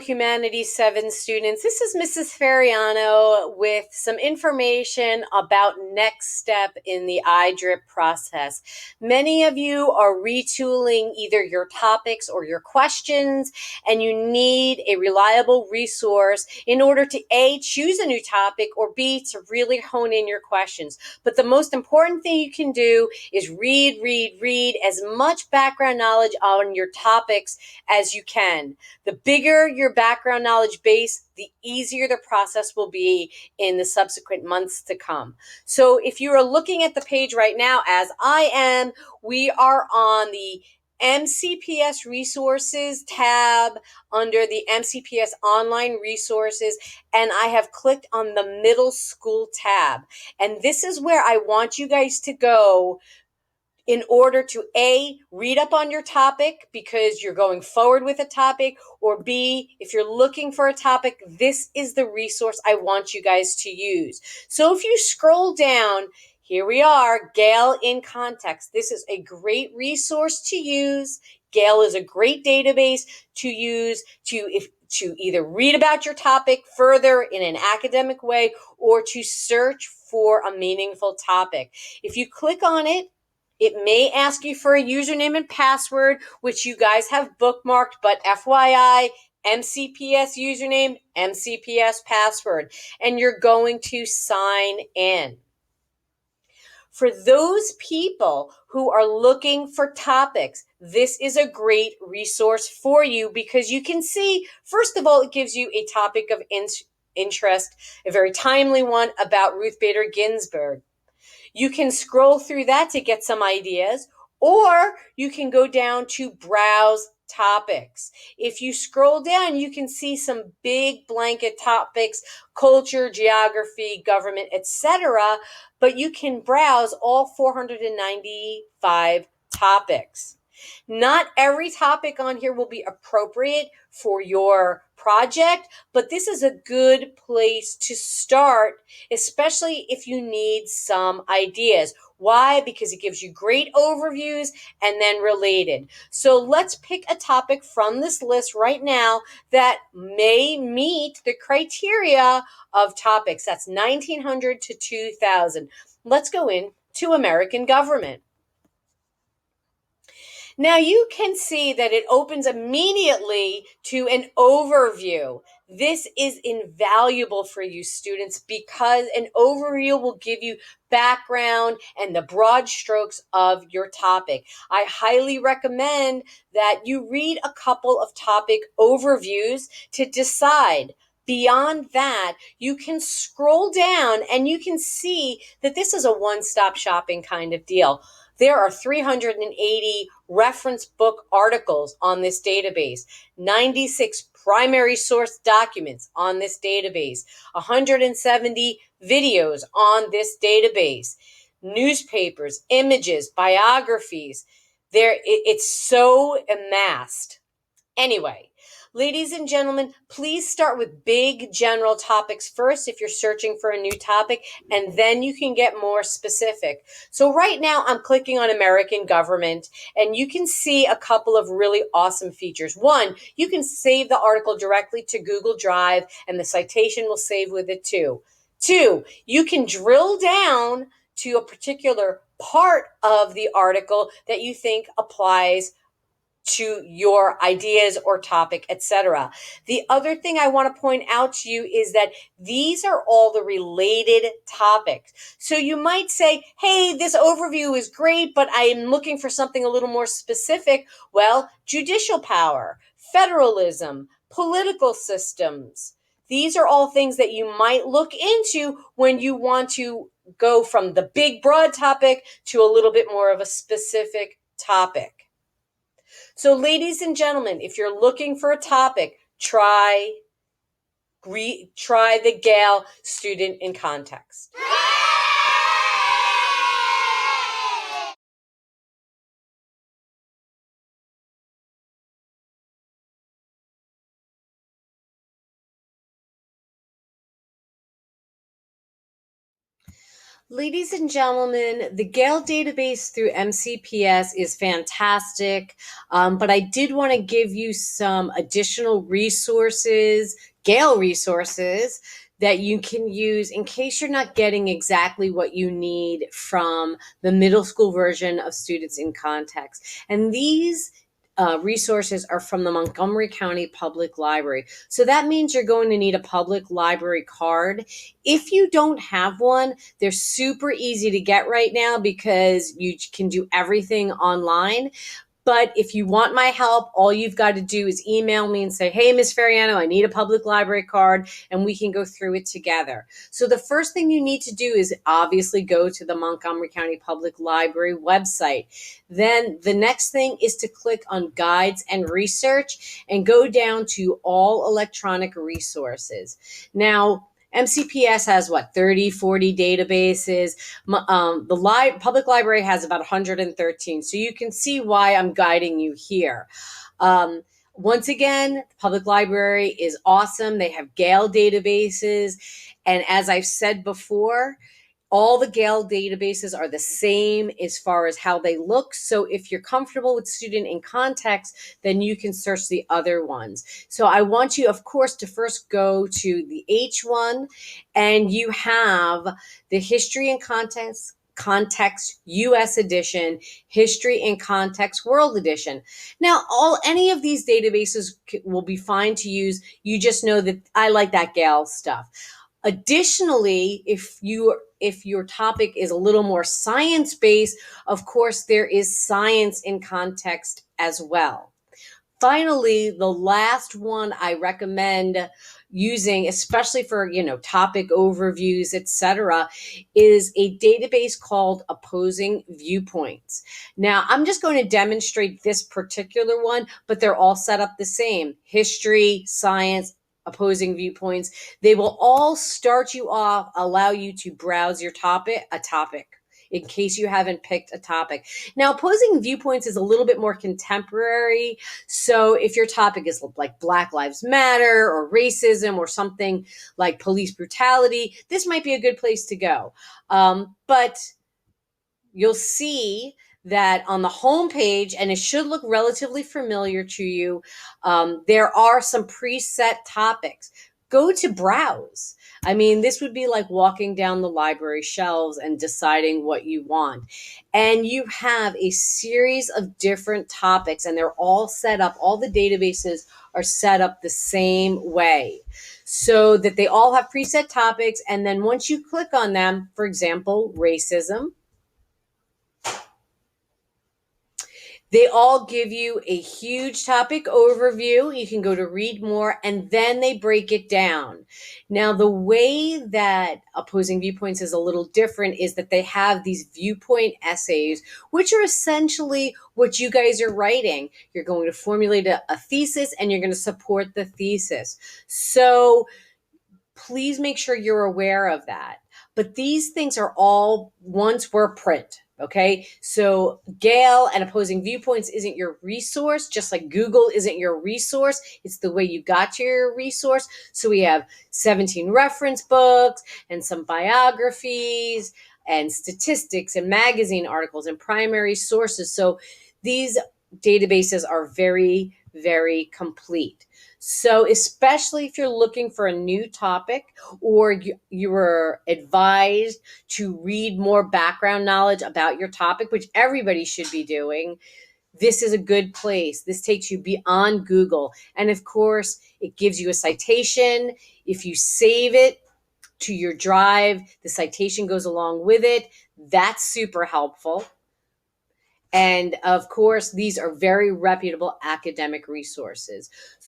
Humanities 7 students. This is Mrs. Feriano with some information about next step in the iDrip process. Many of you are retooling either your topics or your questions, and you need a reliable resource in order to A, choose a new topic, or B, to really hone in your questions. But the most important thing you can do is read as much background knowledge on your topics as you can. The bigger your background knowledge base, the easier the process will be in the subsequent months to come. So if you are looking at the page right now, as I am, we are on the MCPS Resources tab under the MCPS Online Resources, and I have clicked on the Middle School tab. And this is where I want you guys to go in order to A, read up on your topic because you're going forward with a topic, or B, if you're looking for a topic, this is the resource I want you guys to use. So if you scroll down, here we are, Gale in Context. This is a great resource to use. Gale is a great database to use to either read about your topic further in an academic way or to search for a meaningful topic. If you click on it, it may ask you for a username and password, which you guys have bookmarked, but FYI, MCPS username, MCPS password, and you're going to sign in. For those people who are looking for topics, this is a great resource for you because you can see, first of all, it gives you a topic of interest, a very timely one about Ruth Bader Ginsburg. You can scroll through that to get some ideas, or you can go down to browse topics. If you scroll down, you can see some big blanket topics, culture, geography, government, etc., but you can browse all 495 topics. Not every topic on here will be appropriate for your project, but this is a good place to start, especially if you need some ideas. Why? Because it gives you great overviews and then related. So let's pick a topic from this list right now that may meet the criteria of topics. That's 1900 to 2000. Let's go into American government. Now you can see that it opens immediately to an overview. This is invaluable for you students because an overview will give you background and the broad strokes of your topic. I highly recommend that you read a couple of topic overviews to decide. Beyond that, you can scroll down and you can see that this is a one-stop shopping kind of deal. There are 380 reference book articles on this database, 96 primary source documents on this database, 170 videos on this database, newspapers, images, biographies. It's so amassed. Anyway, ladies and gentlemen, please start with big general topics first if you're searching for a new topic, and then you can get more specific. So right now I'm clicking on American government, and you can see a couple of really awesome features. One, you can save the article directly to Google Drive, and the citation will save with it too. Two, you can drill down to a particular part of the article that you think applies to your ideas or topic, etc. The other thing I want to point out to you is that these are all the related topics. So you might say, hey, this overview is great, but I'm looking for something a little more specific. Well, judicial power, federalism, political systems. These are all things that you might look into when you want to go from the big broad topic to a little bit more of a specific topic. So ladies and gentlemen, if you're looking for a topic, try the Gale Student in Context. Ladies and gentlemen, the Gale database through MCPS is fantastic, but I did want to give you some additional resources, Gale resources, that you can use in case you're not getting exactly what you need from the middle school version of Students in Context. And these resources are from the Montgomery County Public Library. So that means you're going to need a public library card. If you don't have one, they're super easy to get right now because you can do everything online. But if you want my help, all you've got to do is email me and say, hey, Ms. Ferriano, I need a public library card, and we can go through it together. So the first thing you need to do is obviously go to the Montgomery County Public Library website. Then the next thing is to click on Guides and Research and go down to All Electronic Resources. Now, MCPS has 30, 40 databases. The public library has about 113. So you can see why I'm guiding you here. Once again, the public library is awesome. They have Gale databases. And as I've said before, all the Gale databases are the same as far as how they look. So if you're comfortable with Student in Context, then you can search the other ones. So I want you, of course, to first go to the H1, and you have the History in Context US edition, History in Context World edition. Now, any of these databases will be fine to use. You just know that I like that Gale stuff. Additionally, if your topic is a little more science-based, of course, there is Science in Context as well. Finally, the last one I recommend using, especially for, topic overviews, etc., is a database called Opposing Viewpoints. Now, I'm just going to demonstrate this particular one, but they're all set up the same. History, science, opposing viewpoints. They will all start you off, allow you to browse a topic, in case you haven't picked a topic. Now, opposing viewpoints is a little bit more contemporary. So if your topic is like Black Lives Matter or racism or something like police brutality, this might be a good place to go. But you'll see that on the home page, and it should look relatively familiar to you, there are some preset topics. Go to browse. I mean, this would be like walking down the library shelves and deciding what you want. And you have a series of different topics, and they're all set up. All the databases are set up the same way so that they all have preset topics. And then once you click on them, for example, racism, they all give you a huge topic overview. You can go to read more, and then they break it down. Now, the way that Opposing Viewpoints is a little different is that they have these viewpoint essays, which are essentially what you guys are writing. You're going to formulate a thesis, and you're going to support the thesis. So please make sure you're aware of that. But these things are all once were print. Okay, so Gale and Opposing Viewpoints isn't your resource, just like Google isn't your resource. It's the way you got to your resource. So we have 17 reference books and some biographies and statistics and magazine articles and primary sources. So these databases are very, very complete. So especially if you're looking for a new topic, or you were advised to read more background knowledge about your topic, which everybody should be doing, this is a good place. This takes you beyond Google. And of course, it gives you a citation. If you save it to your drive, the citation goes along with it. That's super helpful. And of course, these are very reputable academic resources.